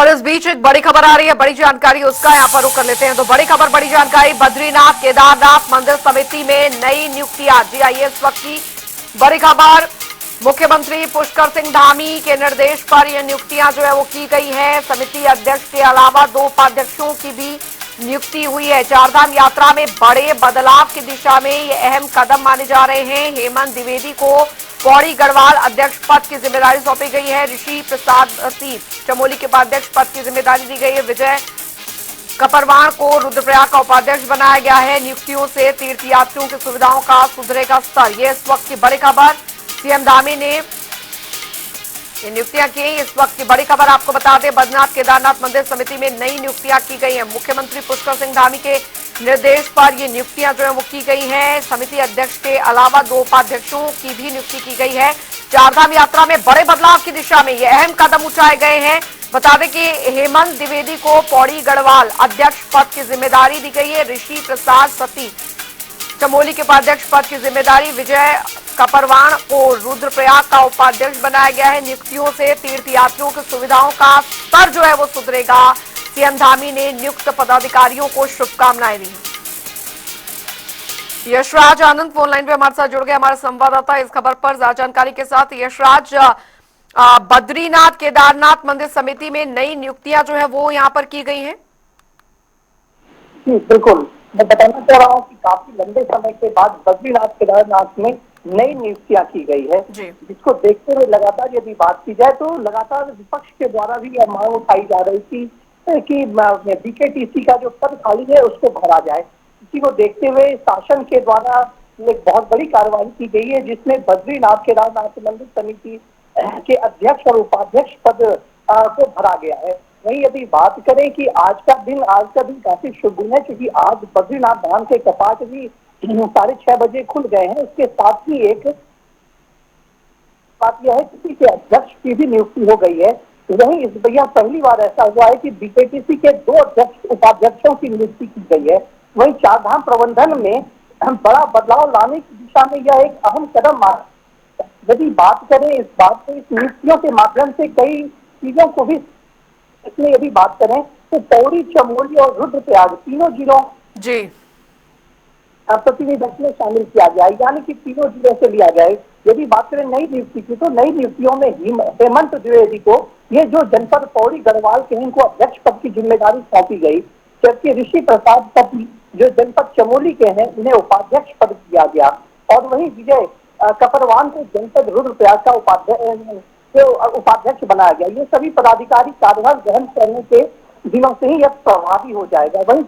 और इस बीच एक बड़ी खबर आ रही है, बड़ी जानकारी उसका यहाँ पर रुक कर लेते हैं। तो बड़ी खबर, बड़ी जानकारी, बद्रीनाथ केदारनाथ मंदिर समिति में नई नियुक्तियां। जी आइए इस वक्त की बड़ी खबर। मुख्यमंत्री पुष्कर सिंह धामी के निर्देश पर यह नियुक्तियां जो है वो की गई है। समिति अध्यक्ष के अलावा 2 उपाध्यक्षों की भी नियुक्ति हुई है। चारधाम यात्रा में बड़े बदलाव की दिशा में ये अहम कदम माने जा रहे हैं। हेमंत द्विवेदी को पौड़ी गढ़वाल अध्यक्ष पद की जिम्मेदारी सौंपी गई है। ऋषि प्रसाद चमोली के उपाध्यक्ष पद की जिम्मेदारी दी गई है। विजय कपरवाण को रुद्रप्रयाग का उपाध्यक्ष बनाया गया है। नियुक्तियों से तीर्थयात्रियों की सुविधाओं का सुधरेगा स्तर। यह इस वक्त की बड़ी खबर। सीएम धामी ने ये नियुक्तियां की। इस वक्त की बड़ी खबर आपको बता दें, बद्रीनाथ केदारनाथ मंदिर समिति में नई नियुक्तियां की गई हैं। मुख्यमंत्री पुष्कर सिंह धामी के निर्देश पर ये नियुक्तियां जो है वो की गई हैं। समिति अध्यक्ष के अलावा 2 उपाध्यक्षों की भी नियुक्ति की गई है। चारधाम यात्रा में बड़े बदलाव की दिशा में ये अहम कदम उठाए गए हैं। बता दें कि हेमंत द्विवेदी को पौड़ी गढ़वाल अध्यक्ष पद की जिम्मेदारी दी गई है। ऋषि प्रसाद सती चमोली के उपाध्यक्ष पद की जिम्मेदारी, विजय कपरवाण को रुद्रप्रयाग का उपाध्यक्ष बनाया गया है। नियुक्तियों से तीर्थयात्रियों की सुविधाओं का स्तर जो है वो सुधरेगा। सीएम धामी ने नियुक्त पदाधिकारियों को शुभकामनाएं दी। यशराज आनंद फोन लाइन पे हमारे साथ जुड़ गए, हमारे संवाददाता इस खबर पर ज्यादा जानकारी के साथ। यशराज, बद्रीनाथ केदारनाथ मंदिर समिति में नई नियुक्तियां जो है वो यहाँ पर की गई हैं। जी बिल्कुल, मैं बताना चाह रहा हूँ कि काफी लंबे समय के बाद बद्रीनाथ केदारनाथ में नई नियुक्तियां की गई है, जिसको देखते हुए लगातार यदि बात की जाए तो लगातार विपक्ष के द्वारा भी यह मांग उठाई जा रही थी कि बीकेटीसी का जो पद खाली है उसको भरा जाए। इसी को देखते हुए शासन के द्वारा एक बहुत बड़ी कार्रवाई की गई है, जिसमें बद्रीनाथ केदारनाथ मंदिर समिति के अध्यक्ष और उपाध्यक्ष पद को भरा गया है। वहीं यदि बात करें कि आज का दिन काफी शुभ दिन है, क्योंकि आज बद्रीनाथ धाम के कपाट भी 6:30 बजे खुल गए हैं। इसके साथ ही एक बात यह है किसी के अध्यक्ष की भी नियुक्ति हो गई है। वहीं इस भैया पहली बार ऐसा हुआ है कि बीकेटीसी के 2 उपाध्यक्षों की नियुक्ति की गई है। वहीं चारधाम प्रबंधन में बड़ा बदलाव लाने की दिशा में यह एक अहम कदम माना। यदि बात करें इस नियुक्तियों के माध्यम से कई चीजों को भी, इसमें यदि बात करें तो पौड़ी, चमोली और रुद्रप्रयाग तीनों जिलों जी प्रतिनिधित्व में शामिल किया जाए, यानी कि तीनों जिलों से लिया जाए। यदि बात करें नई नियुक्ति की, तो नई नियुक्तियों में हेमंत द्विवेदी को ये जो जनपद पौड़ी गढ़वाल के इनको अध्यक्ष पद की जिम्मेदारी सौंपी गई, जबकि ऋषि प्रसाद सती जो जनपद चमोली के हैं इन्हें उपाध्यक्ष पद दिया गया। और वहीं विजय कपरवान को जनपद रुद्रप्रयाग का उपाध्यक्ष बनाया गया। ये सभी पदाधिकारी कार्यभार ग्रहण करने के दिनों से ही यह प्रभावी हो जाएगा। वहीं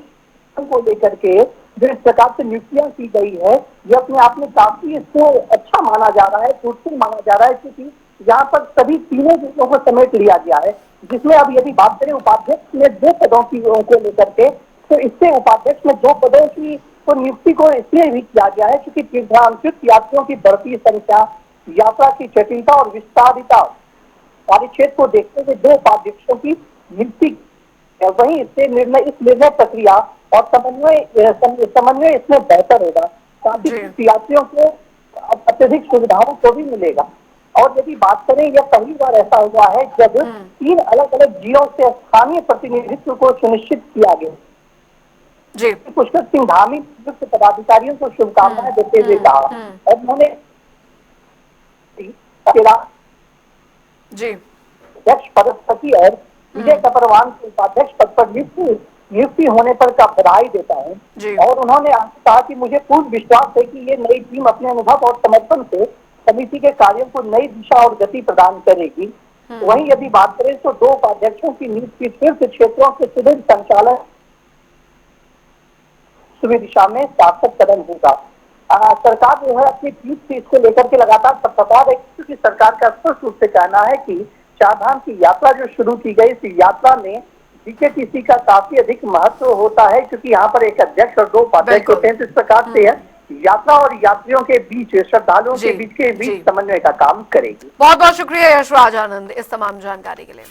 को लेकर के जो इस प्रकार से नियुक्तियां की गई है, ये अपने आप में काफी इसको अच्छा माना जा रहा है, फ्रूटफुल माना जा रहा है, क्योंकि यहाँ पर सभी तीनों जिलों को समेट लिया गया है। जिसमें अब यदि बात करें उपाध्यक्ष में 2 पदों की को लेकर के, तो इससे उपाध्यक्ष में 2 पदों की तो नियुक्ति को इसलिए भी किया गया है क्योंकि तीर्थांतरित यात्रियों की बढ़ती संख्या, यात्रा की जटिलता और विस्तारिता कार्यक्षेत्र को देखते हुए 2 उपाध्यक्षों की नियुक्ति। वहीं इस निर्णय प्रक्रिया और समन्वय इसमें बेहतर होगा, साथ ही यात्रियों को अत्यधिक सुविधाओं को भी मिलेगा। और यदि बात करें, यह पहली बार ऐसा हुआ है जब 3 अलग अलग जिलों से स्थानीय प्रतिनिधित्व को सुनिश्चित किया गया। जी पुष्कर सिंह धामी नियुक्त पदाधिकारियों को शुभकामनाएं देते हुए कहा, और उन्होंने अध्यक्ष पद और विजय कपरवान के उपाध्यक्ष पद पर नियुक्ति होने पर का बधाई देता है। और उन्होंने कहा कि मुझे पूर्ण विश्वास है कि ये नई टीम अपने अनुभव और समर्पण से समिति के कार्यों को नई दिशा और गति प्रदान करेगी। वहीं यदि बात करें तो 2 उपाध्यक्षों की नियुक्ति तीर्थ क्षेत्रों के सुदृढ़ संचालन दिशा में सार्थक कदम होगा। सरकार जो है अपनी पीठ से इसको लेकर के लगातार तत्पर है, क्योंकि सरकार का स्पष्ट रूप से कहना है कि चारधाम की यात्रा जो शुरू की गई, इस यात्रा में बीकेटीसी का काफी अधिक महत्व होता है, क्योंकि यहाँ पर एक अध्यक्ष और 2 उपाध्यक्ष होते हैं। तो इस प्रकार से यात्रा और यात्रियों के बीच, श्रद्धालुओं के बीच समन्वय का काम करेगी। बहुत बहुत शुक्रिया यशराज आनंद इस तमाम जानकारी के लिए।